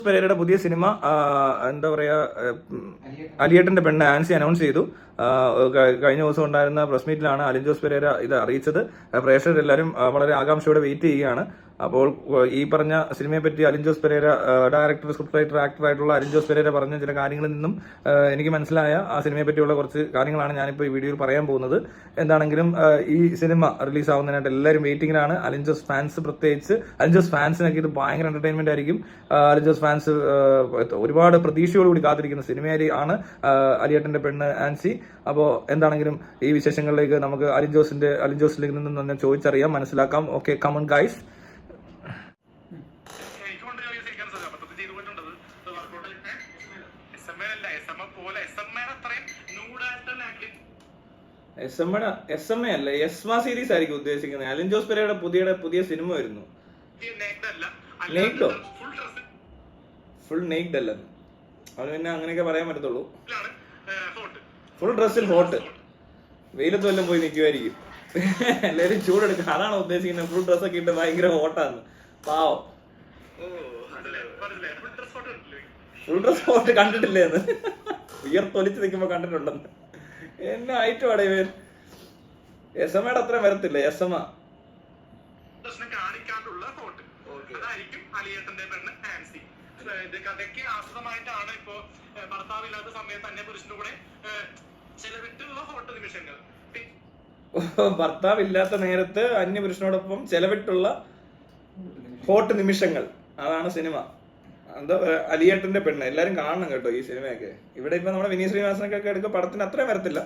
പെരേരയുടെ പുതിയ സിനിമ എന്താ പറയാ, അലിയേട്ടന്റെ പെണ്ണ് ആൻസി അനൗൺസ് ചെയ്തു. കഴിഞ്ഞ ദിവസം ഉണ്ടായിരുന്ന പ്രസ് മീറ്റിലാണ് അലിൻ ജോസ് പെരേര ഇത് അറിയിച്ചത്. പ്രേക്ഷകരെല്ലാവരും വളരെ ആകാംക്ഷയോടെ വെയിറ്റ് ചെയ്യുകയാണ്. അപ്പോൾ ഈ പറഞ്ഞ സിനിമയെ പറ്റി Alin Jose Perera, director, script writer, actor ആയിട്ടുള്ള അലിൻ ജോസ് പെരേര പറഞ്ഞ ചില കാര്യങ്ങളിൽ നിന്നും എനിക്ക് മനസ്സിലായ ആ സിനിമയെ പറ്റിയുള്ള കുറച്ച് കാര്യങ്ങളാണ് ഞാനിപ്പോൾ ഈ വീഡിയോയിൽ പറയാൻ പോകുന്നത്. എന്താണെങ്കിലും ഈ സിനിമ റിലീസ് ആവുന്നതിനായിട്ട് എല്ലാവരും വെയിറ്റിംഗിലാണ്. അലിൻ ജോസ് ഫാൻസ്, പ്രത്യേകിച്ച് അലിൻ ജോസ് ഫാൻസിനൊക്കെ ഇത് ഭയങ്കര എന്റർടൈൻമെന്റ് ആയിരിക്കും. അലിൻ ജോസ് ഫാൻസ് ഒരുപാട് പ്രതീക്ഷയോടുകൂടി കാത്തിരിക്കുന്ന സിനിമയാണ് അലിയേട്ടന്റെ പെണ്ണ് ആൻസി. അപ്പോൾ എന്താണെങ്കിലും ഈ വിശേഷങ്ങളിലേക്ക് നമുക്ക് അലിൻ ജോസിലേക്ക് നിന്ന് തന്നെ ചോദിച്ചറിയാം, മനസ്സിലാക്കാം. Okay, come on guys. SMA അല്ല, എസ്മ സീരീസ് ആയിരിക്കും ഉദ്ദേശിക്കുന്നത്. അലിൻ ജോസ് പെരേരയുടെ പുതിയ സിനിമ വരുന്നു. ഫുൾ നെയ്ക്ഡ് അല്ല, അവന് പിന്നെ അങ്ങനെയൊക്കെ പറയാൻ പറ്റത്തുള്ളൂ. ഫുൾ ഡ്രസ്സിൽ ഹോട്ട്, വെയിലത്ത് വല്ലതും പോയി നിൽക്കുമായിരിക്കും. എല്ലാവരും ചൂടെടുക്കുക, അതാണ് ഉദ്ദേശിക്കുന്നത്. ഫുൾ ഡ്രസ്സൊക്കെ ഇട്ട് ഭയങ്കര ഹോട്ടാന്ന്. പാവം, ഫുൾ ഡ്രസ് ഹോട്ട് കണ്ടിട്ടില്ലേ എന്ന് ഉയർത്തൊലിച്ച് നിൽക്കുമ്പോ കണ്ടിട്ടുണ്ടെന്ന്. എന്നെ ഐറ്റമാണ് ഇവൻ. എസ്എമ്മയുടെ അത്രയും വരത്തില്ല. എസ്എമ്മ കാണിക്കാണ്ടുള്ള ഫോട്ടോ അതായിരിക്കും അലിയേട്ടന്റെ പെണ്ണ് ആൻസി. കഥയ്ക്ക് ആസ്പദമായിട്ടാണ് ഇപ്പോ ഭർത്താവില്ലാത്ത സമയത്ത് അന്യ പുരുഷന്റെ കൂടെ ചെലവിട്ടുള്ള ഫോട്ടോ നിമിഷങ്ങൾ. ഭർത്താവില്ലാത്ത നേരത്ത് അന്യപുരുഷനോടൊപ്പം ചെലവിട്ടുള്ള ഹോട്ട് നിമിഷങ്ങൾ, അതാണ് സിനിമ. എന്താ അലിയേട്ടന്റെ പെണ്ണ്. എല്ലാരും കാണണം കേട്ടോ ഈ സിനിമയൊക്കെ. ഇവിടെ ഇപ്പൊ നമ്മുടെ വിനീത് ശ്രീനിവാസനൊക്കെ എടുക്കുക പടത്തിന് അത്രയും വരത്തില്ല,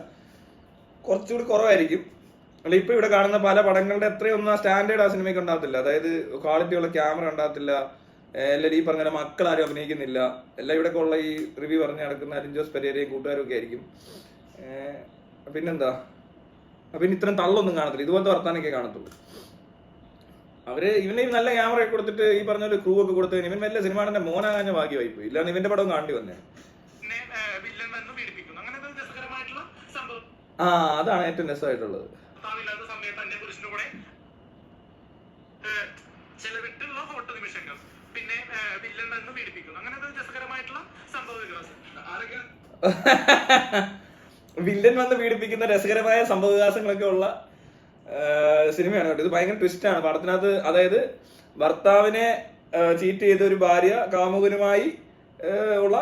കുറച്ചുകൂടി കുറവായിരിക്കും. അല്ല, ഇപ്പൊ ഇവിടെ കാണുന്ന പല പടങ്ങളുടെ അത്രയൊന്നും ആ സ്റ്റാൻഡേർഡ് ആ സിനിമയ്ക്ക് ഉണ്ടാകത്തില്ല. അതായത് ക്വാളിറ്റി ഉള്ള ക്യാമറ ഉണ്ടാകത്തില്ല. എല്ലാവരും ഈ പറഞ്ഞ മക്കളാരും അഭിനയിക്കുന്നില്ല. എല്ലാം ഇവിടെ ഉള്ള ഈ റിവ്യൂ പറഞ്ഞ് നടക്കുന്ന അലിൻ ജോസ് പെരേരയും കൂട്ടുകാരും ഒക്കെ ആയിരിക്കും. പിന്നെന്താ, പിന്നെ ഇത്രയും തള്ളൊന്നും കാണത്തില്ല, ഇതുപോലത്തെ വർത്താനൊക്കെ കാണത്തുള്ളൂ. അവര് ഇവനെ നല്ല ക്യാമറ ഒക്കെ കൊടുത്തിട്ട് ഈ പറഞ്ഞ പോലെ ക്രൂ ഒക്കെ കൊടുത്ത് ഇവൻ വല്ല സിനിമാന്റെ മോനാകാഞ്ഞ ഭാഗ്യമായി പോയി. ഇല്ലാന്ന് ഇവന്റെ പടം കാണേണ്ടി വന്നേ. അതാണ് ഏറ്റവും രസമായിട്ടുള്ളത്. വില്ലൻ വന്ന് പീഡിപ്പിക്കുന്ന രസകരമായ സംഭവവികാസങ്ങളൊക്കെ ഉള്ള സിനിമയാണ് കേട്ടോ. ഇത് ഭയങ്കര ട്വിസ്റ്റാണ് പടത്തിനകത്ത്. അതായത് ഭർത്താവിനെ ചീറ്റ് ചെയ്ത ഒരു ഭാര്യ കാമുകനുമായി ഉള്ള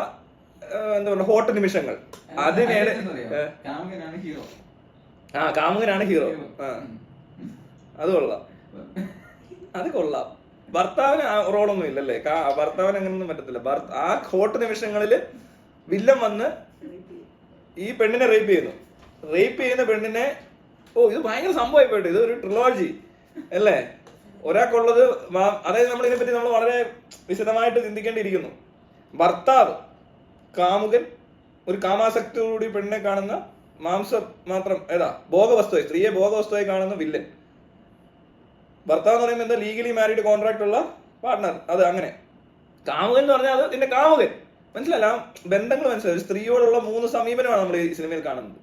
എന്താ പറയുക ഹോട്ട് നിമിഷങ്ങൾ. അതിനേടെ കാമുകനാണ് ഹീറോ. അത് കൊള്ളാം, അത് കൊള്ളാം. ഭർത്താവിന് റോളൊന്നും ഇല്ലല്ലേ, ഭർത്താവിന് അങ്ങനൊന്നും പറ്റത്തില്ല. ആ ഹോട്ട് നിമിഷങ്ങളില് വില്ലൻ വന്ന് ഈ പെണ്ണിനെ റേപ്പ് ചെയ്യുന്ന പെണ്ണിനെ. ഇത് ഭയങ്കര സംഭവമായി പോയിട്ട്. ഇത് ഒരു ട്രിലോജി അല്ലേ ഒരാൾക്കുള്ളത്. അതായത് നമ്മൾ ഇതിനെപ്പറ്റി നമ്മൾ വളരെ വിശദമായിട്ട് ചിന്തിക്കേണ്ടിയിരിക്കുന്നു. ഭർത്താവ്, കാമുകൻ, ഒരു കാമാസക്തിയോടുകൂടി പെണ്ണിനെ കാണുന്ന, മാംസം മാത്രം ഭോഗവസ്തുവായി, സ്ത്രീയെ ഭോഗവസ്തുവായി കാണുന്ന വില്ലൻ. ഭർത്താവ് എന്ന് പറയുമ്പോൾ എന്താ, ലീഗലി മാരീഡ് കോൺട്രാക്ട് ഉള്ള പാർട്ട്ണർ. അത് അങ്ങനെ. കാമുകൻ എന്ന് പറഞ്ഞാൽ അത് നിന്റെ കാമുകൻ. മനസ്സിലല്ല, ബന്ധങ്ങൾ മനസ്സിലായി. സ്ത്രീയോടുള്ള 3 സമീപനമാണ് നമ്മൾ ഈ സിനിമയിൽ കാണുന്നത്.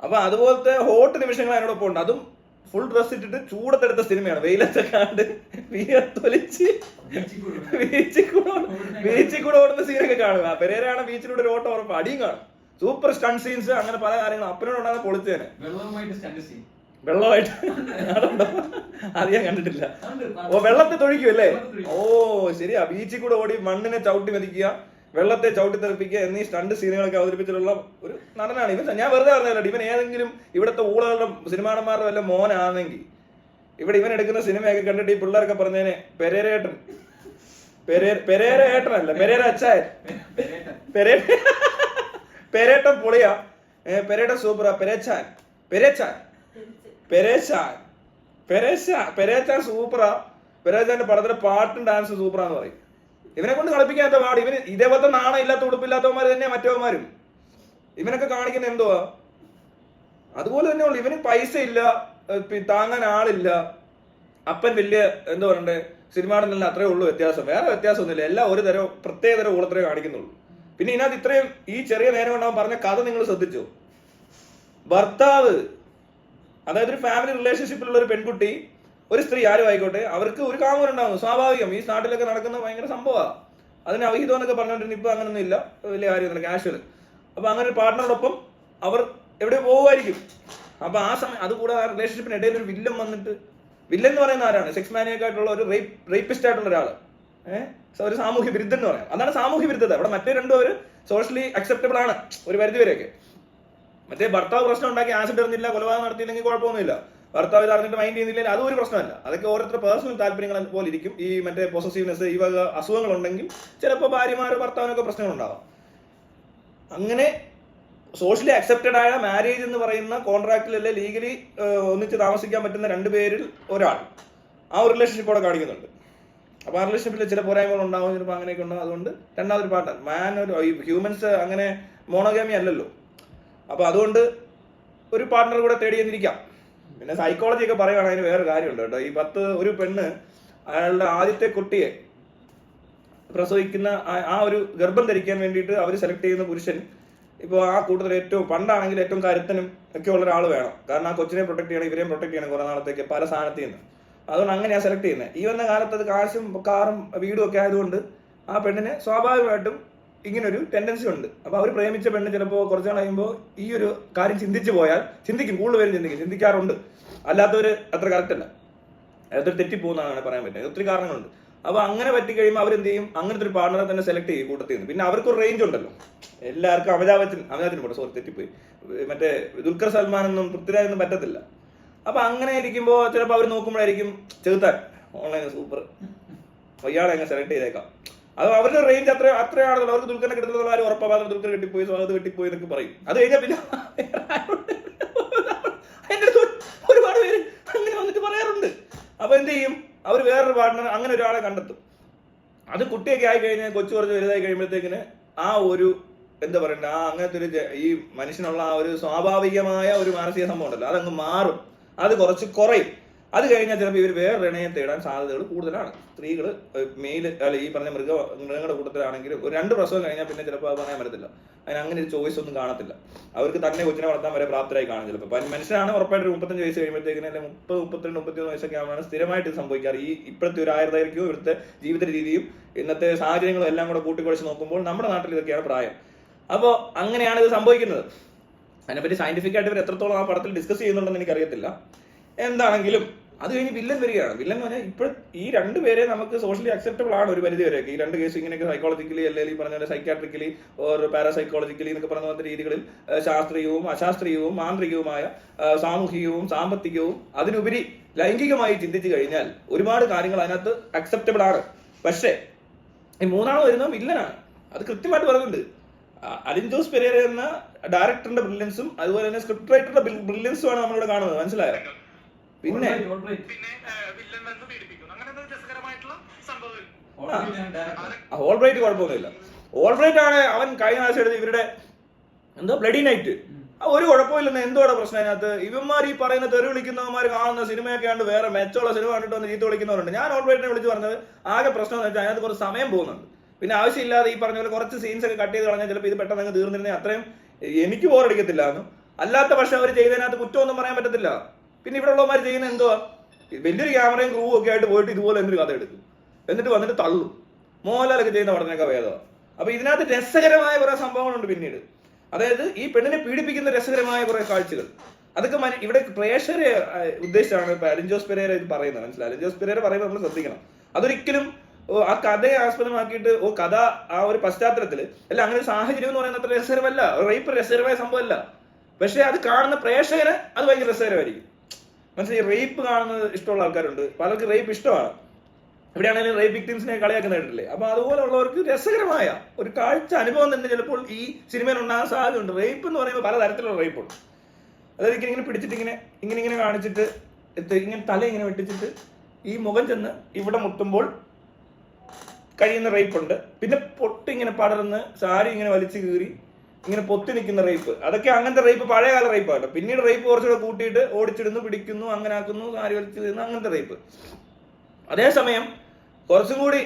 അപ്പൊ അതുപോലത്തെ ഹോട്ട് നിമിഷങ്ങൾ അതിനോടൊപ്പം ഉണ്ട്. അതും ഫുൾ ഡ്രസ് ഇട്ടിട്ട് ചൂടത്തെടുത്ത സിനിമയാണ്. വെയിലത്തെ കാണ്ട് വിയർത്തൊലിച്ച് ബീച്ചിൽ കൂടെ ഓടുന്ന സീനൊക്കെ കാണുക. പെരേരാണ് ബീച്ചിലൂടെ ഒരു ഓട്ടം ഉറപ്പ്, അടിയും കാണും. സൂപ്പർ സ്റ്റണ്ട് സീൻസ്, അങ്ങനെ പല കാര്യങ്ങളും. അപ്പനോടുണ്ടാകുന്ന പൊളിച്ചേനെ വെള്ളമായിട്ട് അതുണ്ടോ? അത് ഞാൻ കണ്ടിട്ടില്ല. വെള്ളത്തെ തൊഴിക്കും അല്ലേ? ശരിയാ. ബീച്ചിൽ കൂടെ ഓടി മണ്ണിനെ ചവിട്ടി മതിക്കുക, വെള്ളത്തെ ചവിട്ടി തെറിപ്പിക്കുക എന്നീ സ്റ്റണ്ട് സീനുകളൊക്കെ അവതരിപ്പിച്ചിട്ടുള്ള ഒരു നടനാണ് ഇവൻ. ഞാൻ വെറുതെ പറഞ്ഞല്ലോ, ഇവൻ ഏതെങ്കിലും ഇവിടുത്തെ ഊളകളുടെ സിനിമാടന്മാരുടെ വല്ല മോനാണെങ്കിൽ ഇവിടെ ഇവൻ എടുക്കുന്ന സിനിമയൊക്കെ കണ്ടിട്ട് ഈ പിള്ളേരൊക്കെ പറഞ്ഞേനെ പെരേരേട്ടൻ പെരേരേട്ടനല്ല, പെരേര അച്ചായൻ, പെരേട്ടൻ പൊളിയാ, പെരേട്ടൻ സൂപ്പറാ, പെരേച്ചാൻ സൂപ്പറാ. പെരേച്ചാന്റെ പടത്തിലെ പാട്ടും ഡാൻസും സൂപ്പറാന്ന് പറയും. ഇവനെ കൊണ്ട് കളിപ്പിക്കാത്ത പാട്. ഇവന് ഇതേപോലത്തെ നാണം ഇല്ലാത്ത ഉടുപ്പില്ലാത്തവന്മാർ തന്നെയാ മറ്റവന്മാരും. ഇവനൊക്കെ കാണിക്കുന്ന എന്തുവാ? അതുപോലെ തന്നെ ഉള്ളു. ഇവന് പൈസ ഇല്ല, താങ്ങാൻ ആളില്ല. അപ്പൻ വലിയ എന്താ പറയണ്ടേ, സിനിമാടനല്ല. അത്രേ ഉള്ളൂ വ്യത്യാസം, വേറെ വ്യത്യാസമൊന്നുമില്ല. എല്ലാം ഒരു തരം പ്രത്യേക തരം ഊളത്രേ കാണിക്കുന്നുള്ളൂ. പിന്നെ ഇതിനകത്ത് ഇത്രയും ഈ ചെറിയ നേരം കൊണ്ടാവും പറഞ്ഞ കഥ നിങ്ങൾ ശ്രദ്ധിച്ചോ? ഭർത്താവ്, അതായത് ഒരു ഫാമിലി റിലേഷൻഷിപ്പിലുള്ള ഒരു പെൺകുട്ടി, ഒരു സ്ത്രീ ആരും ആയിക്കോട്ടെ, അവർക്ക് ഒരു കാമുകനുണ്ടാവും. സ്വാഭാവികം. ഈ നാട്ടിലൊക്കെ നടക്കുന്ന ഭയങ്കര സംഭവമാണ്. അതിന് അവിഹിതം എന്നൊക്കെ പറഞ്ഞുകൊണ്ടിരുന്ന ഇപ്പൊ അങ്ങനൊന്നും ഇല്ല, വലിയ കാര്യമൊന്നുമില്ല, കാഷ്വൽ. അപ്പൊ അങ്ങനെ ഒരു പാർട്ട്ണറോടൊപ്പം അവർ എവിടെ പോകുമായിരിക്കും. അപ്പൊ ആ സമയം അതുകൂടാതെ ആ റിലേഷൻഷിപ്പിന് ഇടയിൽ ഒരു വില്ലൻ വന്നിട്ട്, വില്ലൻ എന്ന് പറയുന്ന ആരാണ്? സെക്സ് മാനിയായിട്ടുള്ള ഒരു റേപ്പിസ്റ്റ് ആയിട്ടുള്ള ഒരാള്, ഒരു സാമൂഹ്യ വിരുദ്ധൻ എന്ന് പറയാം. അതാണ് സാമൂഹ്യ വിരുദ്ധത. അവിടെ മറ്റേ രണ്ടും ഒരു സോഷ്യലി അക്സെപ്റ്റബിൾ ആണ് ഒരു പരിധി വരെയൊക്കെ. മറ്റേ ഭർത്താവ് പ്രശ്നം ഉണ്ടാക്കി ആസിഡ് എറിഞ്ഞില്ല, കൊലപാതകം നടത്തിയില്ലെങ്കിൽ കുഴപ്പമൊന്നുമില്ല, ഭർത്താവ് ഇത് അറിഞ്ഞിട്ട് മൈൻഡ് ചെയ്യുന്നില്ലെങ്കിൽ അതും ഒരു പ്രശ്നമല്ല. അതൊക്കെ ഓരോരുത്തരുടെ പേഴ്സണൽ താല്പര്യങ്ങൾ പോലെ ഇരിക്കും. ഈ മറ്റേ പൊസസീവ്നെസ്, ഈ വക അസുഖങ്ങളുണ്ടെങ്കിൽ ചിലപ്പോൾ ഭാര്യമാരോ ഭർത്താവിനൊക്കെ പ്രശ്നങ്ങളുണ്ടാവാം. അങ്ങനെ സോഷ്യലി അക്സെപ്റ്റഡ് ആയ മാരേജ് എന്ന് പറയുന്ന കോൺട്രാക്റ്റിലല്ലേ ലീഗലി ഒന്നിച്ച് താമസിക്കാൻ പറ്റുന്ന രണ്ടുപേരിൽ ഒരാൾ ആ ഒരു റിലേഷൻഷിപ്പോടെ കാണിക്കുന്നുണ്ട്. അപ്പൊ ആ റിലേഷൻഷിപ്പിൽ ചില പോരായ്മകൾ ഉണ്ടാവും, ചിലപ്പോൾ അങ്ങനെയൊക്കെ ഉണ്ടാവും. അതുകൊണ്ട് രണ്ടാമതൊരു പാർട്ട്ണർ, ഹ്യൂമൻസ് അങ്ങനെ മോണോഗാമി അല്ലല്ലോ. അപ്പൊ അതുകൊണ്ട് ഒരു പാർട്ട്ണർ കൂടെ തേടിയെന്നിരിക്കാം. പിന്നെ സൈക്കോളജി ഒക്കെ പറയുകയാണെങ്കിൽ അതിന് വേറെ കാര്യമുണ്ട് കേട്ടോ. ഈ ഒരു പെണ്ണ് അയാളുടെ ആദ്യത്തെ കുട്ടിയെ പ്രസവിക്കുന്ന ആ ഒരു ഗർഭം ധരിക്കാൻ വേണ്ടിയിട്ട് അവർ സെലക്ട് ചെയ്യുന്ന പുരുഷൻ ഇപ്പോൾ ആ കൂട്ടത്തിൽ ഏറ്റവും പണ്ടാണെങ്കിൽ ഏറ്റവും കരുത്തനും ഒക്കെ ഉള്ള ഒരാൾ വേണം. കാരണം ആ കൊച്ചിനെ പ്രൊട്ടക്ട് ചെയ്യണം, ഇവരെയും പ്രൊട്ടക്ട് ചെയ്യണം കുറെ നാളത്തേക്ക് പല സ്ഥാനത്ത് നിന്ന്. അതുകൊണ്ട് അങ്ങനെയാണ് സെലക്ട് ചെയ്യുന്നത്. ഈ വന്ന കാലത്ത് അത് കാശും കാറും വീടും ഒക്കെ ആയതുകൊണ്ട് ആ പെണ്ണിന് സ്വാഭാവികമായിട്ടും ഇങ്ങനൊരു ടെൻഡൻസി ഉണ്ട്. അപ്പൊ അവർ പ്രേമിച്ച പെണ്ണ് ചിലപ്പോൾ കുറച്ചു നാൾ കഴിയുമ്പോൾ ഈ ഒരു കാര്യം ചിന്തിച്ചു പോയാൽ, കൂടുതൽ പേരും ചിന്തിക്കാറുണ്ട്. അല്ലാത്തവര് അത്ര കറക്റ്റ് അല്ല, അതൊരു തെറ്റിപ്പോകുന്നതാണ് പറയാൻ പറ്റുന്നത്. ഒത്തിരി കാരണങ്ങളുണ്ട്. അപ്പൊ അങ്ങനെ പറ്റി കഴിയുമ്പോൾ അവരെന്ത് ചെയ്യും? അങ്ങനത്തെ ഒരു പാർട്ണറെ തന്നെ സെലക്ട് ചെയ്യും കൂട്ടത്തിൽ നിന്ന്. പിന്നെ അവർക്കൊരു റേഞ്ച് ഉണ്ടല്ലോ. എല്ലാവർക്കും അമിതാഭത്തിന് പോട്ടെ, സോറി തെറ്റിപ്പോയി, മറ്റേ ദുൽഖർ സൽമാൻ ഒന്നും പൃഥ്വിരാജ് ഒന്നും പറ്റത്തില്ല. അപ്പൊ അങ്ങനെ ഇരിക്കുമ്പോൾ ചിലപ്പോൾ അവർ നോക്കുമ്പോഴായിരിക്കും ചെറുത്താൻ ഓൺലൈൻ സൂപ്പർ, ഇയാളെ അങ്ങ് സെലക്ട് ചെയ്തേക്കാം. അത് അവരുടെ റേഞ്ച് അത്രയാണല്ലോ. അവർക്ക് ദുൽഖറിനെ കിട്ടുന്ന ആരും ഉറപ്പാകാതെ ദുൽഖർ കെട്ടിപ്പോയി, സ്വാഗതം കെട്ടിപ്പോയി എന്നൊക്കെ പറയും. അത് കഴിഞ്ഞാൽ പിന്നെ ഒരുപാട് പേര് അങ്ങനെ വന്നിട്ട് പറയാറുണ്ട്. അപ്പൊ എന്ത് ചെയ്യും? അവർ വേറൊരു പാർട്ട്ണർ അങ്ങനെ ഒരാളെ കണ്ടെത്തും. അത് കുട്ടിയൊക്കെ ആയി കഴിഞ്ഞാൽ, കൊച്ചു കുറച്ച് വലുതായി കഴിയുമ്പോഴത്തേക്കിന് ആ ഒരു എന്താ പറയണ്ട, ആ അങ്ങനത്തെ ഒരു ഈ മനുഷ്യനുള്ള ആ ഒരു സ്വാഭാവികമായ ഒരു മാനസിക സംഭവം ഉണ്ടല്ലോ, അതങ്ങ് മാറും, അത് കുറച്ച് കുറയും. അത് കഴിഞ്ഞാൽ ചിലപ്പോൾ ഇവർ വേറെ ഇണയെ തേടാൻ സാധ്യതകൾ കൂടുതലാണ്. സ്ത്രീകള് മെയില് അല്ല ഈ പറഞ്ഞ മൃഗങ്ങളുടെ കൂട്ടത്തിലാണെങ്കിലും ഒരു 2 പ്രസവം കഴിഞ്ഞാൽ പിന്നെ ചിലപ്പോൾ അത് പറയാൻ പറ്റത്തില്ല. അതിന് അങ്ങനെ ഒരു ചോയ്സ് ഒന്നും കാണത്തില്ല. അവർക്ക് തന്നെ കൊച്ചിനെ വളർത്താൻ വരെ പ്രാപ്തരായി കാണും. ചിലപ്പോൾ മനുഷ്യനാണ് ഉറപ്പായിട്ട് ഒരു 35 വയസ്സ് കഴിയുമ്പോഴത്തേക്കിന്, അല്ലെങ്കിൽ 30, 32, 33 വയസ്സൊക്കെ ആവുന്നതാണ് സ്ഥിരമായിട്ട് സംഭവിക്കാറ്. ഇപ്പോഴത്തെ ഒരു ആയുർദൈർഘ്യവും ഇവിടുത്തെ ജീവിത രീതിയും ഇന്നത്തെ സാഹചര്യങ്ങളും എല്ലാം കൂടെ കൂട്ടിക്കുറച്ച് നോക്കുമ്പോൾ നമ്മുടെ നാട്ടിൽ ഇതൊക്കെയാണ് പ്രായം. അപ്പോൾ അങ്ങനെയാണ് ഇത് സംഭവിക്കുന്നത്. അതിനെപ്പറ്റി സയന്റിഫിക് ആയിട്ട് ഇവർ എത്രത്തോളം ആ പടത്തിൽ ഡിസ്കസ് ചെയ്യുന്നുണ്ടെന്ന് എനിക്കറിയത്തില്ല. എന്താണെങ്കിലും അത് കഴിഞ്ഞ് വില്ലൻ വരികയാണ്. വില്ലൻ എന്ന് പറഞ്ഞാൽ ഇപ്പോൾ ഈ രണ്ടുപേരെ നമുക്ക് സോഷ്യലി അക്സെപ്റ്റബിൾ ആണ് ഒരു പരിധി വരെയൊക്കെ. ഈ 2 കേസ് ഇങ്ങനെയൊക്കെ സൈക്കോളജിക്കലി അല്ലെങ്കിൽ ഈ പറഞ്ഞ പോലെ സൈക്കാട്രിക്കലി ഓർ പാരാസൈക്കോളജിക്കലി എന്നൊക്കെ പറഞ്ഞ പോലത്തെ രീതികളിൽ ശാസ്ത്രീയവും അശാസ്ത്രീയവും മാന്ത്രികവുമായ സാമൂഹികവും സാമ്പത്തികവും അതിനുപരി ലൈംഗികമായി ചിന്തിച്ചു കഴിഞ്ഞാൽ ഒരുപാട് കാര്യങ്ങൾ അതിനകത്ത് അക്സെപ്റ്റബിൾ ആണ്. പക്ഷേ ഈ മൂന്നാമത് വരുന്നത് വില്ലനാണ്. അത് കൃത്യമായിട്ട് പറയുന്നുണ്ട്. അലിൻ ജോസ് പെരേര എന്ന ഡയറക്ടറിന്റെ ബ്രില്യൻസും അതുപോലെ തന്നെ സ്ക്രിപ്റ്റ് റൈറ്ററുടെ ബ്രില്യൻസും ആണ് നമ്മളിവിടെ കാണുന്നത്. മനസ്സിലായോ? പിന്നെ ഓൾബ്രൈറ്റ് കുഴപ്പമൊന്നുമില്ല. ഓൾബ്രൈറ്റ് ആണ് അവൻ കഴിഞ്ഞ ആഴ്ച എടുത്ത് ഇവരുടെ എന്തോ ബ്ലഡി നൈറ്റ്, ഒരു കുഴപ്പമില്ലെന്ന്. എന്തോടെ പ്രശ്നം അതിനകത്ത്? ഇവന്മാർ ഈ പറയുന്ന തെറി വിളിക്കുന്നവന്മാർ കാണുന്ന സിനിമയൊക്കെ ആണ്ട് വേറെ മെച്ചമുള്ള സിനിമ കണ്ടിട്ട് വന്ന് ചീത്ത വിളിക്കുന്നവരുണ്ട്. ഞാൻ ഓൾബ്രൈറ്റിനെ വിളിച്ച് പറഞ്ഞത് ആകെ പ്രശ്നം എന്ന് വെച്ചാൽ അതിനകത്ത് കുറച്ച് സമയം പോകുന്നുണ്ട്. പിന്നെ ആവശ്യമില്ലാതെ ഈ പറഞ്ഞ പോലെ കുറച്ച് സീൻസ് ഒക്കെ കട്ട് ചെയ്ത് കളഞ്ഞാൽ ചിലപ്പോൾ ഇത് പെട്ടെന്ന് അങ്ങ് തീർന്നിരുന്നേ അത്രയും എനിക്ക് ബോറടിക്കത്തില്ല എന്നും. അല്ലാത്ത പക്ഷെ അവർ ചെയ്തതിനകത്ത് കുറ്റമൊന്നും പറയാൻ പറ്റത്തില്ല. പിന്നെ ഇവിടെ ഉള്ളവന്മാർ ചെയ്യുന്ന എന്തുവാ? വലിയൊരു ക്യാമറയും ക്രൂവും ഒക്കെ ആയിട്ട് പോയിട്ട് ഇതുപോലെ എന്തൊരു കഥ എടുക്കും, എന്നിട്ട് വന്നിട്ട് തള്ളും. മോഹൻലാലൊക്കെ ചെയ്യുന്ന പഠനമൊക്കെ വേദമാണ്. അപ്പൊ ഇതിനകത്ത് രസകരമായ കുറെ സംഭവങ്ങളുണ്ട് പിന്നീട്. അതായത് ഈ പെണ്ണിനെ പീഡിപ്പിക്കുന്ന രസകരമായ കുറെ കാഴ്ചകൾ. അതൊക്കെ ഇവിടെ പ്രേക്ഷകരെ ഉദ്ദേശിച്ചാണ് അലിൻ ജോസ് പെരേര ഇത് പറയുന്നത്. മനസ്സിലായി? അലിൻ ജോസ് പെരേര പറയുന്നത് നമ്മൾ ശ്രദ്ധിക്കണം. അതൊരിക്കലും ആ കഥയെ ആസ്പദമാക്കിയിട്ട് കഥ ആ ഒരു പശ്ചാത്തലത്തിൽ അല്ല, അങ്ങനെ ഒരു സാഹചര്യം എന്ന് പറയുന്നത് അത്ര രസകരമല്ല. റേപ്പ് രസകരമായ സംഭവമല്ല. പക്ഷെ അത് കാണുന്ന പ്രേക്ഷകന് അത് ഭയങ്കര രസകരമായിരിക്കും. മനസ്സിലായി? റേപ്പ് കാണുന്നത് ഇഷ്ടമുള്ള ആൾക്കാരുണ്ട്, പലർക്ക് റേപ്പ് ഇഷ്ടമാണ്. ഇവിടെയാണെങ്കിലും റേപ്പ് വിക്ടിംസിനെ കളിയാക്കുന്ന കേട്ടില്ലേ? അപ്പൊ അതുപോലുള്ളവർക്ക് രസകരമായ ഒരു കാഴ്ച അനുഭവം തന്നെ ചിലപ്പോൾ ഈ സിനിമയിൽ ഉണ്ടാകാൻ സാധ്യതയുണ്ട്. റേപ്പ് എന്ന് പറയുമ്പോൾ പലതരത്തിലുള്ള റേപ്പുണ്ട്. അതായത് ഇങ്ങനെ പിടിച്ചിട്ട് ഇങ്ങനെ കാണിച്ചിട്ട് ഇങ്ങനെ തല ഇങ്ങനെ വെട്ടിച്ചിട്ട് ഈ മുഖം ചെന്ന് ഇവിടെ മുട്ടുമ്പോൾ കഴിയുന്ന റേപ്പ് ഉണ്ട്. പിന്നെ പൊട്ടിങ്ങനെ പടർന്ന് സാരി ഇങ്ങനെ വലിച്ചു കീറി ഇങ്ങനെ പൊത്തി നിൽക്കുന്ന റേപ്പ്, അതൊക്കെ അങ്ങനത്തെ റേപ്പ് പഴയകാല റേപ്പാണ്. പിന്നീട് റേപ്പ് കുറച്ചുകൂടെ കൂട്ടിയിട്ട് ഓടിച്ചിടുന്നു, പിടിക്കുന്നു, അങ്ങനെ ആക്കുന്നു, സാരി വലിച്ചു കീറുന്നു, അങ്ങനത്തെ റേപ്പ്. അതേസമയം കുറച്ചും കൂടി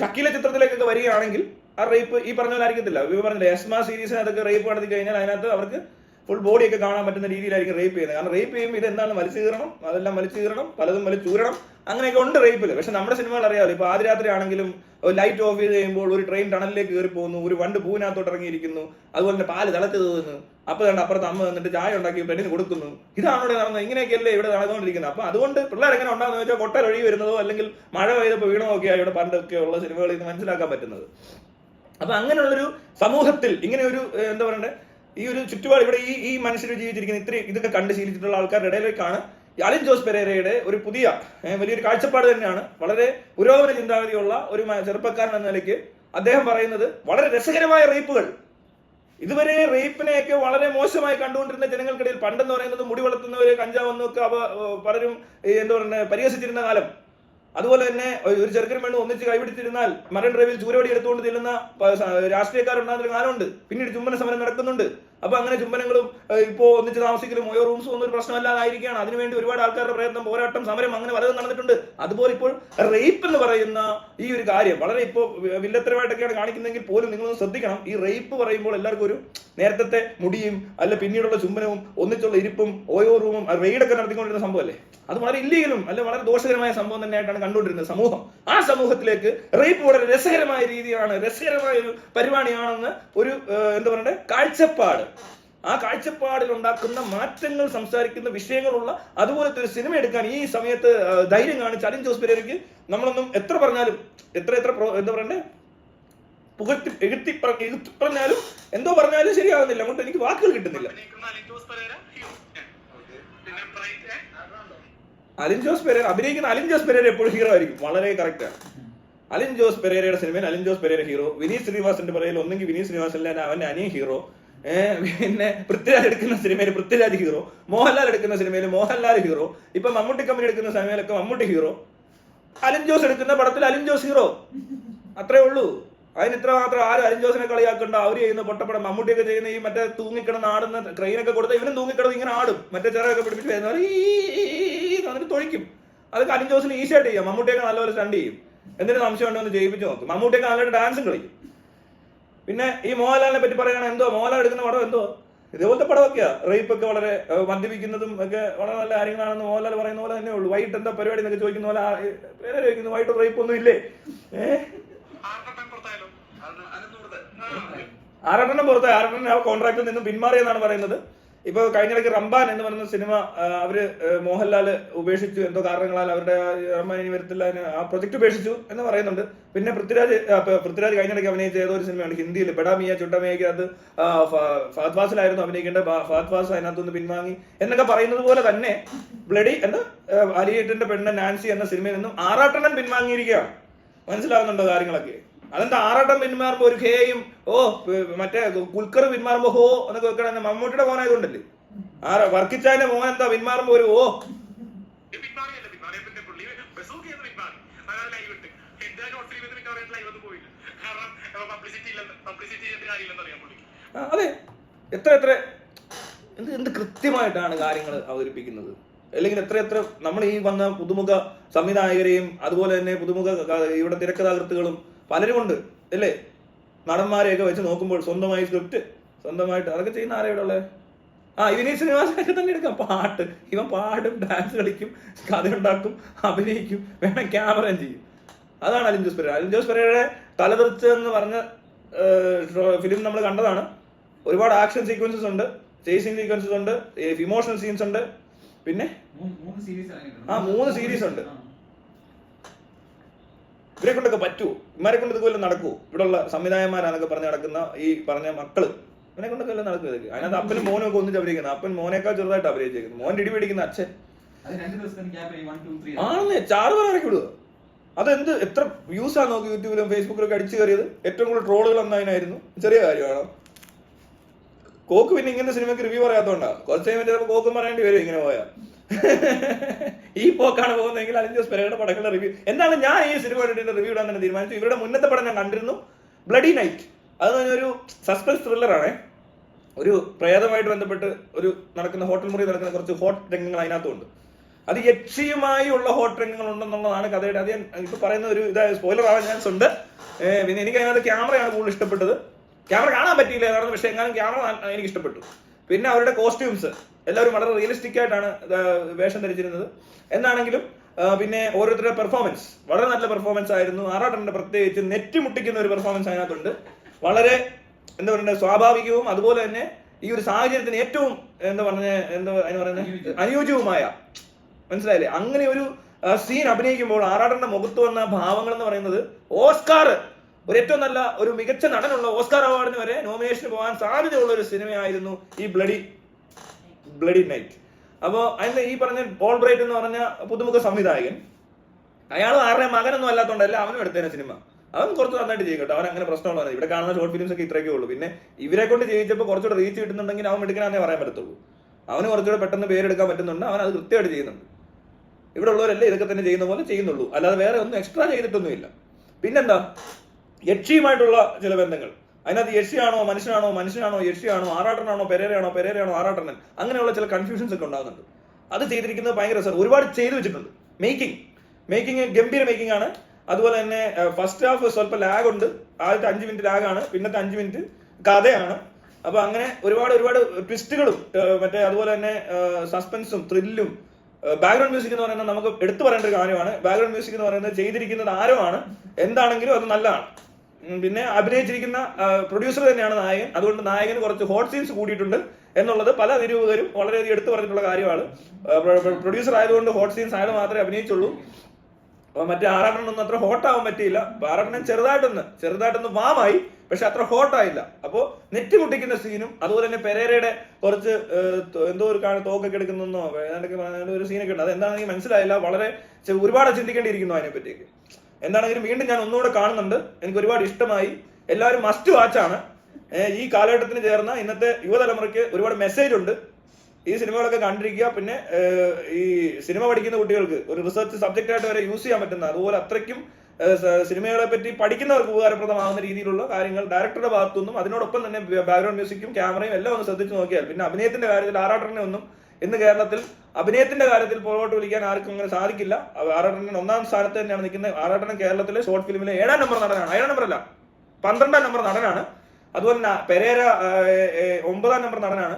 ഷക്കീല ചിത്രത്തിലേക്കൊക്കെ വരികയാണെങ്കിൽ ആ റേപ്പ് ഈ പറഞ്ഞ പോലെ ആയിരിക്കത്തില്ല. ഇവ പറഞ്ഞില്ല എസ്മ സീരീസിന് അതൊക്കെ റേപ്പ് നടത്തി കഴിഞ്ഞാൽ അതിനകത്ത് അവർക്ക് ഫുൾ ബോഡിയൊക്കെ കാണാൻ പറ്റുന്ന രീതിയിലായിരിക്കും റേപ്പ് ചെയ്യുന്നത്. കാരണം റേപ്പ് ചെയ്യുമ്പോൾ ഇതെന്താണ് വലിച്ചു കീറണം, അതെല്ലാം വലിച്ചു കീറണം, പലതും വലിച്ചൂരണം, അങ്ങനെയൊക്കെ ഉണ്ട് റേപ്പിൽ. പക്ഷെ നമ്മുടെ സിനിമകൾ അറിയാമല്ലോ, ഇപ്പൊ ആദ്യരാത്രി ആണെങ്കിലും ലൈറ്റ് ഓഫ് ചെയ്ത് കഴിയുമ്പോൾ ഒരു ട്രെയിൻ ടണലിലേക്ക് കയറി പോകുന്നു, ഒരു വണ്ട് പൂവിനകത്തോട്ട് ഇറങ്ങിയിരിക്കുന്നു, അതുപോലെ തന്നെ പാല് തിളച്ച് തോന്നുന്നു, അപ്പൊ കണ്ട് അപ്പുറത്ത് അമ്മ വന്നിട്ട് ചായ ഉണ്ടാക്കി പെണ്ണിന് കൊടുക്കുന്നു. ഇതാണ് ഇവിടെ നടന്നത്. ഇങ്ങനെയൊക്കെയല്ലേ ഇവിടെ നടന്നുകൊണ്ടിരിക്കുന്നത്. അപ്പൊ അതുകൊണ്ട് പിള്ളേർ എങ്ങനെ ഉണ്ടാകുന്ന വെച്ചാൽ കൊട്ട ഒഴുകി വരുന്നതോ അല്ലെങ്കിൽ മഴ പെയ്തപ്പോൾ വീണോ ഒക്കെയാണ് ഇവിടെ പണ്ടൊക്കെ ഉള്ള സിനിമകളിൽ നിന്ന് മനസ്സിലാക്കാൻ പറ്റുന്നത്. അപ്പൊ അങ്ങനെയുള്ളൊരു സമൂഹത്തിൽ ഇങ്ങനെ ഒരു എന്താ പറയണ്ടേ, ഈ ഒരു ചുറ്റുപാട് ഇവിടെ ഈ മനുഷ്യർ ജീവിച്ചിരിക്കുന്ന ഇതൊക്കെ കണ്ട് ശീലിച്ചിട്ടുള്ള ആൾക്കാരുടെ ഇടയിലേക്കാണ് അലിൻ ജോസ് പെരേരയുടെ ഒരു പുതിയ വലിയൊരു കാഴ്ചപ്പാട് തന്നെയാണ്. വളരെ പുരോഗമന ചിന്താഗതിയുള്ള ഒരു ചെറുപ്പക്കാരൻ എന്ന നിലയ്ക്ക് അദ്ദേഹം പറയുന്നത് വളരെ രസകരമായ റേപ്പുകൾ. ഇതുവരെ റേപ്പിനെയൊക്കെ വളരെ മോശമായി കണ്ടുകൊണ്ടിരുന്ന ജനങ്ങൾക്കിടയിൽ, പണ്ടെന്ന് പറയുന്നത് മുടി വളർത്തുന്നവര് കഞ്ചാവെന്നൊക്കെ പലരും എന്താ പറയുക പരിഹസിച്ചിരുന്ന കാലം. അതുപോലെ തന്നെ ഒരു ചെറുക്കനും വേണ്ടി ഒന്നിച്ച് കൈപിടിച്ചിരുന്നാൽ മറൈൻ ഡ്രൈവിൽ ചൂരവടി എടുത്തുകൊണ്ട് ചെല്ലുന്ന രാഷ്ട്രീയക്കാരുണ്ടാകുന്ന കാലമുണ്ട്. പിന്നീട് ചുംബന സമരം നടക്കുന്നുണ്ട്. അപ്പൊ അങ്ങനെ ചുംബനങ്ങളും ഇപ്പോ ഒന്നിച്ച് താമസിക്കലും ഓയോ റൂംസും ഒന്നും ഒരു പ്രശ്നമല്ലാതായിരിക്കുകയാണ്. അതിനുവേണ്ടി ഒരുപാട് ആൾക്കാരുടെ പ്രയത്നം, പോരാട്ടം, സമരം അങ്ങനെ പലതും നടന്നിട്ടുണ്ട്. അതുപോലെ ഇപ്പോൾ റേപ്പ് എന്ന് പറയുന്ന ഈ ഒരു കാര്യം വളരെ ഇപ്പോൾ വില്ലത്തരമായിട്ടൊക്കെയാണ് കാണിക്കുന്നതെങ്കിൽ പോലും നിങ്ങളൊന്ന് ശ്രദ്ധിക്കണം. ഈ റേപ്പ് പറയുമ്പോൾ എല്ലാവർക്കും ഒരു നേരത്തെ മുടിയും അല്ല പിന്നീടുള്ള ചുംബനവും ഒന്നിച്ചുള്ള ഇരിപ്പും ഓയോ റൂമും റെയ്ഡൊക്കെ നടത്തിക്കൊണ്ടിരുന്ന സംഭവമല്ലേ. അത് വളരെ ഇല്ലീഗലും അല്ല വളരെ ദോഷകരമായ സംഭവം തന്നെയായിട്ടാണ് കണ്ടുകൊണ്ടിരുന്നത് സമൂഹം. ആ സമൂഹത്തിലേക്ക് റേപ്പ് വളരെ രസകരമായ രീതിയാണ്, രസകരമായ ഒരു പരിപാടിയാണെന്ന് ഒരു എന്താ പറയണ്ടേ കാഴ്ചപ്പാട്, ആ കാഴ്ചപ്പാടിൽ ഉണ്ടാക്കുന്ന മാറ്റങ്ങൾ സംസാരിക്കുന്ന വിഷയങ്ങളുള്ള അതുപോലത്തെ ഒരു സിനിമ എടുക്കാൻ ഈ സമയത്ത് ധൈര്യം കാണിച്ച അലിൻ ജോസ് പെരേരയ്ക്ക് നമ്മളൊന്നും എത്ര പറഞ്ഞാലും എത്ര എന്താ പറയണ്ടേ എഴുത്തി പറഞ്ഞാലും എന്തോ പറഞ്ഞാലും ശരിയാവുന്നില്ല. അങ്ങോട്ട് എനിക്ക് വാക്കുകൾ കിട്ടുന്നില്ല. അലിൻ ജോസ് പെരേര അഭിനയിക്കുന്ന അലിൻ ജോസ് പെരേര എപ്പോഴും ഹീറോ ആയിരിക്കും. വളരെ കറക്റ്റ് ആണ്. അലിൻ ജോസ് പെരേരയുടെ സിനിമയിൽ അലിൻ ജോസ് പെരേര ഹീറോ, വിനീത് ശ്രീനിവാസന്റെ പറയൽ ഒന്നെങ്കിൽ വിനീത് ശ്രീനിവാസന്റെ അവന്റെ അനിയൻ ഹീറോ, പിന്നെ പൃഥ്വിരാജ് എടുക്കുന്ന സിനിമയിൽ പൃഥ്വിരാജ് ഹീറോ, മോഹൻലാൽ എടുക്കുന്ന സിനിമയിൽ മോഹൻലാൽ ഹീറോ, ഇപ്പൊ മമ്മൂട്ടി കമ്പനി എടുക്കുന്ന സിനിമയിലൊക്കെ മമ്മൂട്ടി ഹീറോ, അലിൻ ജോസ് എടുക്കുന്ന പടത്തിൽ അലിൻ ജോസ് ഹീറോ. അത്രേ ഉള്ളൂ. അതിന് ഇത്ര മാത്രം ആരും അലിൻ ജോസിനെ കളിയാക്കണ്ട. അവർ ചെയ്യുന്ന പൊട്ടപ്പടം, മമ്മൂട്ടിയൊക്കെ ചെയ്യുന്ന ഈ മറ്റേ തൂങ്ങിക്കിടന്ന് ആടുന്ന ട്രെയിനൊക്കെ കൊടുത്താൽ ഇവനും തൂങ്ങിക്കിടന്ന് ഇങ്ങനെ ആടും, മറ്റേ ചെറൊക്കെ പിടിപ്പിച്ച് വരുന്നവർ അതിന് തൊഴിക്കും. അതൊക്കെ അലിൻ ജോസിന് ഈസി ആയിട്ട് ചെയ്യാം. മമ്മൂട്ടിയൊക്കെ നല്ലപോലെ സ്റ്റണ്ട് ചെയ്യും. എന്തിനു സംശയം ഉണ്ടോ എന്ന് ജയിപ്പിച്ച് നോക്കും. മമ്മൂട്ടിയൊക്കെ നല്ലൊരു ഡാൻസും കളിക്കും. പിന്നെ ഈ മോഹൻലാലിനെ പറ്റി പറയുകയാണെങ്കിൽ എന്തോ മോഹൻലാൽ എടുക്കുന്ന പടം എന്തോ ഇതേപോലത്തെ പടമൊക്കെയാ. റേപ്പ് ഒക്കെ വളരെ മദ്യപിക്കുന്നതും ഒക്കെ വളരെ നല്ല കാര്യങ്ങളാണെന്ന് മോഹൻലാൽ പറയുന്ന പോലെ തന്നെ ഉള്ളൂ. വൈകിട്ട് എന്താ പരിപാടി എന്നൊക്കെ ചോദിക്കുന്ന പോലെ പേരെ ചോദിക്കുന്നു. വൈകിട്ട് റേപ്പ് ഒന്നും ഇല്ലേ? ആറെണ്ണം പുറത്തായി. ആറെണ്ണം ആ കോൺട്രാക്റ്റിൽ നിന്നും പിന്മാറിയെന്നാണ് പറയുന്നത്. ഇപ്പൊ കഴിഞ്ഞിടയ്ക്ക് റംബാൻ എന്ന് പറയുന്ന സിനിമ അവര് മോഹൻലാല് ഉപേക്ഷിച്ചു, എന്തോ കാരണങ്ങളാൽ അവരുടെ റംബാൻ ഇനി വരത്തില്ല, ആ പ്രൊജക്ട് ഉപേക്ഷിച്ചു എന്ന് പറയുന്നുണ്ട്. പിന്നെ പൃഥ്വിരാജ് കഴിഞ്ഞിടയ്ക്ക് അഭിനയിച്ച ഏതോ ഒരു സിനിമയാണ് ഹിന്ദിയിൽ, ബെഡാമിയ ചുട്ടമിയക്ക്, അത് ഫഹദ് ഫാസിലായിരുന്നു അഭിനയിക്കേണ്ട. ഫഹദ് ഫാസിൽ അതിനകത്തുനിന്ന് പിൻവാങ്ങി എന്നൊക്കെ പറയുന്നത് പോലെ തന്നെ ബ്ലഡി എന്താ അലിയേട്ടന്റെ പെണ്ണ് നാൻസി എന്ന സിനിമയിൽ നിന്നും ആറാട്ടെണ്ണം പിൻവാങ്ങിയിരിക്കുകയാണ്. മനസ്സിലാവുന്നുണ്ടോ കാര്യങ്ങളൊക്കെ? അതെന്താ ആറാട്ടം പിന്മാറുമ്പോ ഒരു ഹേയും മറ്റേ കുൽക്കർ പിന്മാറുമ്പോ ഹോ എന്നൊക്കെ വെക്കണ മമ്മൂട്ടിയുടെ മോനായതുകൊണ്ടല്ലേ. വർക്കിച്ചാന്റെ മോൻ എന്താ പിന്മാറുമ്പോ ഒരു ഓ. അതെ, എത്ര എന്ത് കൃത്യമായിട്ടാണ് കാര്യങ്ങൾ അവതരിപ്പിക്കുന്നത്. അല്ലെങ്കിൽ എത്ര നമ്മൾ ഈ വന്ന പുതുമുഖ സംവിധായകരെയും അതുപോലെ തന്നെ പുതുമുഖ ഇവിടെ തിരക്കഥാകൃത്തുകളും പലരുമുണ്ട് അല്ലേ. നടന്മാരെയൊക്കെ വെച്ച് നോക്കുമ്പോൾ സ്വന്തമായി സ്ക്രിപ്റ്റ് സ്വന്തമായിട്ട് അതൊക്കെ ചെയ്യുന്ന ആരാ ഇവിടെ ഉള്ളത്? വിനീത് ശ്രീനിവാസനൊക്കെ തന്നെ എടുക്കാം. പാട്ട് ഇവൻ പാടും, ഡാൻസ് കളിക്കും, കഥയുണ്ടാക്കും, അഭിനയിക്കും, വേണം ക്യാമറയും ചെയ്യും. അതാണ് അലിൻ ജോസ് പെരേര. അലിൻ ജോസ് പെരേരയുടെ തലതെറിച്ച് എന്ന് പറഞ്ഞ ഫിലിം നമ്മൾ കണ്ടതാണ്. ഒരുപാട് ആക്ഷൻ സീക്വൻസസ് ഉണ്ട്, ചേസിങ് സീക്വൻസസ് ഉണ്ട്, ഇമോഷണൽ സീൻസ് ഉണ്ട്, പിന്നെ 3 സീരീസ് ഉണ്ട്. ഇവരെ കൊണ്ടൊക്കെ പറ്റുമോ? ഇമാരെ കൊണ്ട് ഇതുപോലെ നടക്കുമോ? ഇവിടെ ഉള്ള സംവിധായകന്മാരാന്നൊക്കെ പറഞ്ഞ് നടക്കുന്ന ഈ പറഞ്ഞ മക്കള് ഇവനെ കൊണ്ടൊക്കെ എല്ലാം നടക്കും. ഇതൊക്കെ അതിനകത്ത് അപ്പനും മോനും ഒക്കെ ഒന്നിച്ച് അഭിനയിക്കുന്നത്. അപ്പൻ മോനേക്കാൾ ചെറുതായിട്ട് അഭിനയിച്ചേക്കുന്നത്. മോൻ ഇടി പിടിക്കുന്ന അച്ഛൻ ആണെന്നേ ചാറ് ഇറക്കി വിടുക. അതെന്ത് എത്ര വ്യൂസാ നോക്കി യൂട്യൂബിലും ഫേസ്ബുക്കിലൊക്കെ അടിച്ചു കയറിയത്. ഏറ്റവും കൂടുതൽ ട്രോളുകൾ എന്നതിനായിരുന്നു. ചെറിയ കാര്യമാണോ? കോക്ക് പിന്നെ ഇങ്ങനെ സിനിമയ്ക്ക് റിവ്യൂ പറയാത്തോണ്ടാ. കുറച്ച് കഴിയുമ്പോൾ ചിലപ്പോൾ കോക്കും പറയേണ്ടി വരും ഇങ്ങനെ പോയാ. ഈ പോക്കാണ് പോകുന്നതെങ്കിൽ അലിൻ ജോസ് പെരേരയുടെ പടങ്ങളുടെ റിവ്യൂ എന്താണ്? ഞാൻ ഈ സിനിമ റിവ്യൂ ഇടാൻ തന്നെ തീരുമാനിച്ചു. ഇവരുടെ മുന്നത്തെ പടം ഞാൻ കണ്ടിരുന്നു, ബ്ലഡി നൈറ്റ്. അത് ഒരു സസ്പെൻസ് ത്രില്ലറാണ്. ഒരു പ്രേതമായിട്ട് ബന്ധപ്പെട്ട് ഒരു നടക്കുന്ന ഹോട്ടൽ മുറി നടക്കുന്ന കുറച്ച് ഹോട്ട് രംഗങ്ങൾ അതിനകത്തുണ്ട്. അത് യക്ഷിയുമായി ഉള്ള ഹോട്ട് രംഗങ്ങൾ ഉണ്ടെന്നുള്ളതാണ് കഥയുടെ. അത് ഞാൻ ഇപ്പൊ പറയുന്ന ഒരു ഇതായ സ്പോയിലർ ആവാൻ ചാൻസ് ഉണ്ട്. പിന്നെ എനിക്ക് അതിനകത്ത് ക്യാമറയാണ് കൂടുതൽ ഇഷ്ടപ്പെട്ടത്. ക്യാമറ കാണാൻ പറ്റിയില്ല കാരണം, പക്ഷേ എങ്ങാനും ക്യാമറ എനിക്ക് ഇഷ്ടപ്പെട്ടു. പിന്നെ അവരുടെ കോസ്റ്റ്യൂംസ് എല്ലാവരും വളരെ റിയലിസ്റ്റിക് ആയിട്ടാണ് വേഷം ധരിച്ചിരുന്നത്. എന്നാണെങ്കിലും പിന്നെ ഓരോരുത്തരുടെ പെർഫോമൻസ് വളരെ നല്ല പെർഫോമൻസ് ആയിരുന്നു. ആറാട്ടന്റെ പ്രത്യേകിച്ച് നെറ്റ് മുട്ടിക്കുന്ന ഒരു പെർഫോമൻസ് അതിനകത്തുണ്ട്. വളരെ എന്താ പറയുക സ്വാഭാവികവും അതുപോലെ തന്നെ ഈ ഒരു സാഹചര്യത്തിന് ഏറ്റവും എന്താ പറയുന്നത് അനുയോജ്യവുമായ, മനസ്സിലായില്ലേ, അങ്ങനെ ഒരു സീൻ അഭിനയിക്കുമ്പോൾ ആറാട്ടന്റെ മുഖത്ത് വന്ന ഭാവങ്ങൾ എന്ന് പറയുന്നത് ഓസ്കാർ, ഒരു ഏറ്റവും നല്ല ഒരു മികച്ച നടനുള്ള ഓസ്കാർ അവാർഡിന് വരെ നോമിനേഷന് പോകാൻ സാധ്യതയുള്ള ഒരു സിനിമയായിരുന്നു ഈ ബ്ലഡി നൈറ്റ്. അപ്പോൾ അതിന്റെ ഈ പറഞ്ഞ ഓൾബ്രൈറ്റ് എന്ന് പറഞ്ഞ പുതുമുഖ സംവിധായകൻ, അയാൾ ആരുടെ മകനൊന്നും അല്ലാത്തതുകൊണ്ടല്ല അവനും എടുത്തതിനെ സിനിമ. അവൻ കുറച്ച് നന്നായിട്ട് ചെയ്യും കേട്ടോ, അവൻ അങ്ങനെ പ്രശ്നമുള്ളതാണ്. ഇവിടെ കാണുന്ന ഷോർട്ട് ഫിലിംസ് ഒക്കെ ഇത്രയൊക്കെ ഉള്ളൂ. പിന്നെ ഇവരെ കൊണ്ട് ചെയ്യിച്ചപ്പോൾ കുറച്ചുകൂടെ റീച്ച് കിട്ടുന്നുണ്ടെങ്കിൽ അവൻ എടുക്കാനേ പറയാൻ പറ്റത്തുള്ളൂ. അവന് കുറച്ചുകൂടെ പെട്ടെന്ന് പേരെടുക്കാൻ പറ്റുന്നുണ്ട്, അവൻ അത് കൃത്യമായിട്ട് ചെയ്യുന്നുണ്ട്. ഇവിടെ ഉള്ളവരല്ലേ ഇതൊക്കെ തന്നെ ചെയ്യുന്ന പോലെ ചെയ്യുന്നുള്ളൂ, അല്ലാതെ വേറെ ഒന്നും എക്സ്ട്രാ ചെയ്തിട്ടൊന്നുമില്ല. പിന്നെന്താ, യക്ഷിയുമായിട്ടുള്ള ചില ബന്ധങ്ങൾ, അതിനകത്ത് യക്ഷിയാണോ മനുഷ്യനാണോ യക്ഷിയാണോ, ആറാട്ടനാണോ പെരേരയാണോ ആറാട്ടനൻ, അങ്ങനെയുള്ള ചില കൺഫ്യൂഷൻസ് ഒക്കെ ഉണ്ടാകുന്നുണ്ട്. അത് ചെയ്തിരിക്കുന്നത് ഭയങ്കര രസം, ഒരുപാട് ചെയ്തു വെച്ചിട്ടുണ്ട്. മേക്കിംഗ് ഗംഭീര മേക്കിംഗ് ആണ്. അതുപോലെ തന്നെ ഫസ്റ്റ് ഹാഫ് സ്വല്പം ലാഗ് ഉണ്ട്, ആദ്യത്തെ 5 മിനിറ്റ് ലാഗാണ്, പിന്നത്തെ 5 മിനിറ്റ് കഥയാണ്. അപ്പൊ അങ്ങനെ ഒരുപാട് ട്വിസ്റ്റുകളും മറ്റേ അതുപോലെ തന്നെ സസ്പെൻസും ത്രില്ലും. ബാക്ക്ഗ്രൗണ്ട് മ്യൂസിക് എന്ന് പറയുന്നത് നമുക്ക് എടുത്തു പറയേണ്ട ഒരു കാര്യമാണ്. ബാക്ക്ഗ്രൗണ്ട് മ്യൂസിക് എന്ന് പറയുന്നത് ചെയ്തിരിക്കുന്നത് ആരോ ആണ്, എന്താണെങ്കിലും അത് നല്ലതാണ്. പിന്നെ അഭിനയിച്ചിരിക്കുന്ന പ്രൊഡ്യൂസർ തന്നെയാണ് നായകൻ, അതുകൊണ്ട് നായകന് കുറച്ച് ഹോട്ട് സീൻസ് കൂടിയിട്ടുണ്ട് എന്നുള്ളത് പല നിരൂപകരും വളരെയധികം എടുത്തു പറഞ്ഞിട്ടുള്ള കാര്യമാണ്. പ്രൊഡ്യൂസർ ആയതുകൊണ്ട് ഹോട്ട് സീൻസ് അയാൾ മാത്രമേ അഭിനയിച്ചുള്ളൂ. അപ്പൊ മറ്റേ ആറാട്ടനൊന്നും അത്ര ഹോട്ടാവാൻ പറ്റിയില്ല. ആറാട്ടൻ ചെറുതായിട്ടൊന്ന് വാമായി, പക്ഷെ അത്ര ഹോട്ടായില്ല. അപ്പോ നെറ്റ് മുട്ടിക്കുന്ന സീനും അതുപോലെ തന്നെ പെരേരയുടെ കുറച്ച് എന്തോ ഒരു തോക്കൊക്കെ എടുക്കുന്നോ ഏതാണ്ടൊക്കെ ഒരു സീനൊക്കെ ഉണ്ട്. അത് എന്താണെന്ന് മനസ്സിലായില്ല. വളരെ ഒരുപാട് ചിന്തിക്കേണ്ടിയിരിക്കുന്നു അതിനെപ്പറ്റിയൊക്കെ. എന്താണെങ്കിലും വീണ്ടും ഞാൻ ഒന്നുകൂടെ കാണുന്നുണ്ട്, എനിക്ക് ഒരുപാട് ഇഷ്ടമായി. എല്ലാവരും മസ്റ്റ് വാച്ചാണ്. ഈ കാലഘട്ടത്തിന് ചേർന്ന ഇന്നത്തെ യുവതലമുറയ്ക്ക് ഒരുപാട് മെസ്സേജ് ഉണ്ട്. ഈ സിനിമകളൊക്കെ കണ്ടിരിക്കുക. പിന്നെ ഈ സിനിമ പഠിക്കുന്ന കുട്ടികൾക്ക് ഒരു റിസർച്ച് സബ്ജക്റ്റ് ആയിട്ട് വരെ യൂസ് ചെയ്യാൻ പറ്റുന്ന, അതുപോലെ അത്രയ്ക്കും സിനിമകളെ പറ്റി പഠിക്കുന്നവർക്ക് ഉപകാരപ്രദമാകുന്ന രീതിയിലുള്ള കാര്യങ്ങൾ ഡയറക്ടറുടെ ഭാഗത്തുനിന്നും, അതിനോടൊപ്പം തന്നെ ബാക്ക്ഗ്രൗണ്ട് മ്യൂസിക്കും ക്യാമറയും എല്ലാം ഒന്ന് ശ്രദ്ധിച്ചു നോക്കിയാൽ, പിന്നെ അഭിനയത്തിന്റെ കാര്യത്തിൽ ആറാട്ടനെ ഒന്നും ഇന്ന് കേരളത്തിൽ അഭിനയത്തിന്റെ കാര്യത്തിൽ പുറകോട്ട് വിളിക്കാൻ ആർക്കും അങ്ങനെ സാധിക്കില്ല. ആറാട്ടൻ 1ാം സ്ഥാനത്ത് തന്നെയാണ് നിൽക്കുന്നത്. ആറാട്ടൻ കേരളത്തിലെ ഷോർട്ട് ഫിലിമിലെ 7ാം നമ്പർ നടനാണ്, 7ാം നമ്പർ അല്ല 12ാം നമ്പർ നടനാണ്. അതുപോലെ തന്നെ പെരേര 9ാം നമ്പർ നടനാണ്.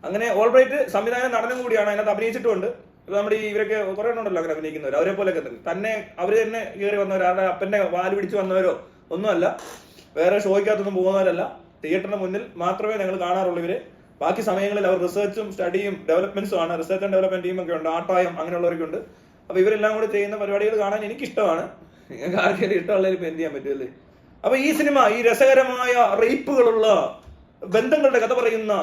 അങ്ങനെ ഓൾബ്രൈറ്റ് സംവിധാനം നടനും കൂടിയാണ്, അതിനകത്ത് അഭിനയിച്ചിട്ടുണ്ട്. നമ്മുടെ ഈ ഇവരൊക്കെ കുറെ ഉണ്ടല്ലോ അങ്ങനെ അഭിനയിക്കുന്നവർ, അവരെ പോലെയൊക്കെ തന്നെ അവര് തന്നെ കയറി വന്നവർ, അവരുടെ അപ്പന്റെ വാല് പിടിച്ച് വന്നവരോ ഒന്നുമല്ല, വേറെ ഷോയ്ക്കകത്തൊന്നും പോകുന്നവരല്ല. തിയേറ്ററിന് മുന്നിൽ മാത്രമേ ഞങ്ങൾ കാണാറുള്ളൂ ഇവര്. ബാക്കി സമയങ്ങളിൽ അവർ റിസർച്ചും സ്റ്റഡിയും ഡെവലപ്മെന്റ്സും ആണ്. റിസർച്ച് ആൻഡ് ഡെവലപ്മെന്റ് ടീമൊക്കെ ഉണ്ട്, ആട്ടായം അങ്ങനെയുള്ളവരൊക്കെ ഉണ്ട്. അപ്പൊ ഇവരെല്ലാം കൂടി ചെയ്യുന്ന പരിപാടികൾ കാണാൻ എനിക്കിഷ്ടമാണ്. നിങ്ങൾക്ക് ആർക്കെങ്കിലും ഇഷ്ടമുള്ളതിൽ ഇപ്പൊ എന്ത് ചെയ്യാൻ പറ്റുമല്ലേ. അപ്പൊ ഈ സിനിമ ഈ രസകരമായ റേപ്പുകളുള്ള ബന്ധങ്ങളുടെ കഥ പറയുന്ന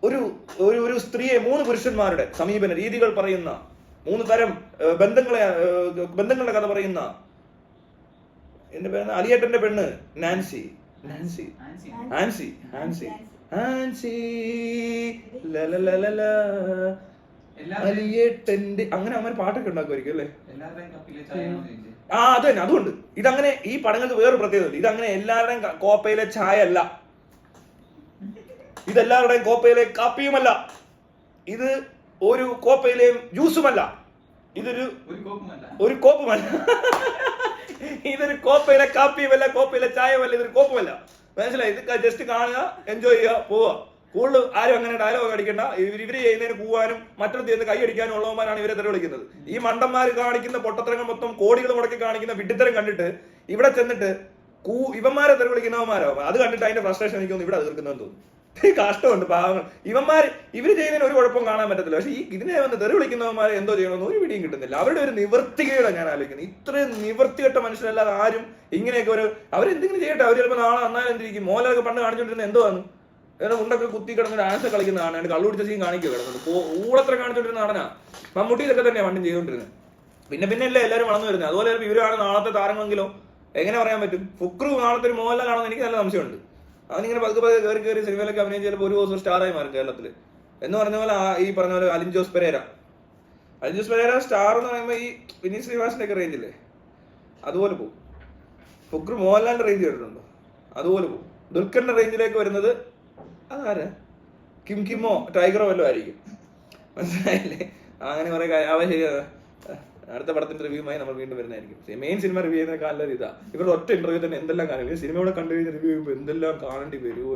ഒരു സ്ത്രീയെ 3 പുരുഷന്മാരുടെ സമീപന രീതികൾ പറയുന്ന 3 തരം ബന്ധങ്ങളുടെ കഥ പറയുന്ന, എന്റെ പേര് അലിയേട്ടന്റെ പെണ്ണ് നാൻസി അലിയേട്ടന്റെ, അങ്ങനെ അവന്മാർ പാട്ടൊക്കെ ഉണ്ടാക്കുമായിരിക്കും അല്ലേ. അത് തന്നെ. അതുകൊണ്ട് ഇതങ്ങനെ ഈ പടങ്ങൾക്ക് വേറൊരു പ്രത്യേകത, ഇതങ്ങനെ എല്ലാവരുടെയും കോപ്പയിലെ ചായ അല്ല, ഇതെല്ലാവരുടെയും കോപ്പയിലെ കാപ്പിയുമല്ല, ഇത് ഒരു കോപ്പയിലെയും ജ്യൂസുമല്ല, ഇതൊരു കോപ്പുമല്ല, ഇതൊരു കോപ്പയിലെ കാപ്പിയുമല്ല, കോപ്പയിലെ ചായയുമല്ല, ഇതൊരു കോപ്പുമല്ല. മനസ്സിലായി? ഇത് ജസ്റ്റ് കാണുക, എൻജോയ് ചെയ്യുക, പോവുക. കൂടുതൽ ആരും അങ്ങനെ ഡയലോഗ് അടിക്കണ്ട. ഇവര് ചെയ്യുന്നതിന് പോവാനും മറ്റൊരു ചെയ്യുന്ന കൈ അടിക്കാനും ഉള്ളവന്മാരാണ് ഇവരെ തെറി വിളിക്കുന്നത്. ഈ മണ്ടന്മാർ കാണിക്കുന്ന പൊട്ടത്തരങ്ങൾ മൊത്തം കോടികൾ മുടക്കി കാണിക്കുന്ന വിഡ്ഢിത്തരം കണ്ടിട്ട് ഇവിടെ ചെന്നിട്ട് ഇവന്മാരെ തെറി വിളിക്കുന്നവന്മാരോ, അത് കണ്ടിട്ട് അതിന്റെ ഫ്രസ്ട്രേഷൻ എനിക്കൊന്നും ഇവിടെ തീർക്കുന്നതെന്ന് തോന്നുന്നു. കഷ്ടമുണ്ട് പാവങ്ങൾ. ഇവര് ചെയ്യുന്നതിന് ഒരു കുഴപ്പം കാണാൻ പറ്റത്തില്ല. പക്ഷെ ഇതിനെ വന്ന് തെറി വിളിക്കുന്നവന്മാരെ എന്തോ ചെയ്യണമെന്ന് ഒരു പിടിയും കിട്ടുന്നില്ല. അവരുടെ ഒരു നിവർത്തികേടാണ് ഞാൻ ആലോചിക്കുന്നത്. ഇത്രയും നിവർത്തികെട്ട മനുഷ്യരല്ലാതെ ആരും ഇങ്ങനെയൊക്കെ അവരെന്തെങ്കിലും ചെയ്യട്ടെ. അവർ ചിലപ്പോൾ നാളെ നന്നായി എന്തിരിക്കും. മോലൊക്കെ പണ്ട് കാണിച്ചോണ്ടിരുന്ന എന്തോ ആണ്, ഉണ്ടൊക്കെ കുത്തി കിടന്ന് ഡാൻസ് കളിക്കുന്ന കാണാൻ, കള്ളു പിടിച്ച സീൻ കാണിക്കുക കിടന്നുണ്ട്. ഊളത്ര കാണിച്ചോണ്ടിരുന്ന നടനാ. മമ്മൂട്ടി ഇതൊക്കെ തന്നെയാണ് പണ്ടും ചെയ്തോണ്ടിരുന്നത്. പിന്നെ അല്ലേ എല്ലാവരും വളർന്നു വരുന്നത്. അതുപോലെ ഇവരാണ് നാളത്തെ താരങ്ങളെങ്കിലോ എങ്ങനെ പറയാൻ പറ്റും. ഫുക്രു നാളത്തെ ഒരു മോഹൻലാലാണെന്ന് എനിക്ക് നല്ല സംശയമുണ്ട്. അവനിങ്ങനെ പതുക്കെ കയറി സിനിമയിലൊക്കെ അഭിനയിച്ച് ചിലപ്പോൾ ഒരു ദിവസം സ്റ്റാറായി മാറും കേരളത്തിൽ. എന്ന് പറഞ്ഞ പോലെ ഈ പറഞ്ഞ പോലെ അലിൻ ജോസ് പെരേര സ്റ്റാർ എന്ന് പറയുമ്പോൾ ഈ വിനീത് ശ്രീനിവാസന്റെ ഒക്കെ റേഞ്ചില്ലേ, അതുപോലെ പോകും. ഫുക്രു മോഹൻലാലിന്റെ റേഞ്ച് കേട്ടിട്ടുണ്ടോ? അതുപോലെ പോകും. ദുൽഖറിന്റെ റേഞ്ചിലേക്ക് വരുന്നത് അതാരാ, കിമ്മോ ടൈഗറോ വല്ലതും ആയിരിക്കും. മനസ്സിലായില്ലേ? അങ്ങനെ കുറെ അവ ശരിയാണ്. അടുത്ത പടത്തിന്റെ റിവ്യൂമായി നമ്മൾ വീണ്ടും വരുന്നതായിരിക്കും. മെയിൻ സിനിമ റിവ്യൂ ചെയ്യുന്ന കാലം ഇതാ. ഇവരുടെ ഒറ്റ ഇന്റർവ്യൂ തന്നെ എന്തെല്ലാം കാണും. സിനിമയോടെ കണ്ടു കഴിഞ്ഞാൽ റിവ്യൂ ചെയ്യുമ്പോൾ എന്തെല്ലാം കാണേണ്ടി വരുമോ.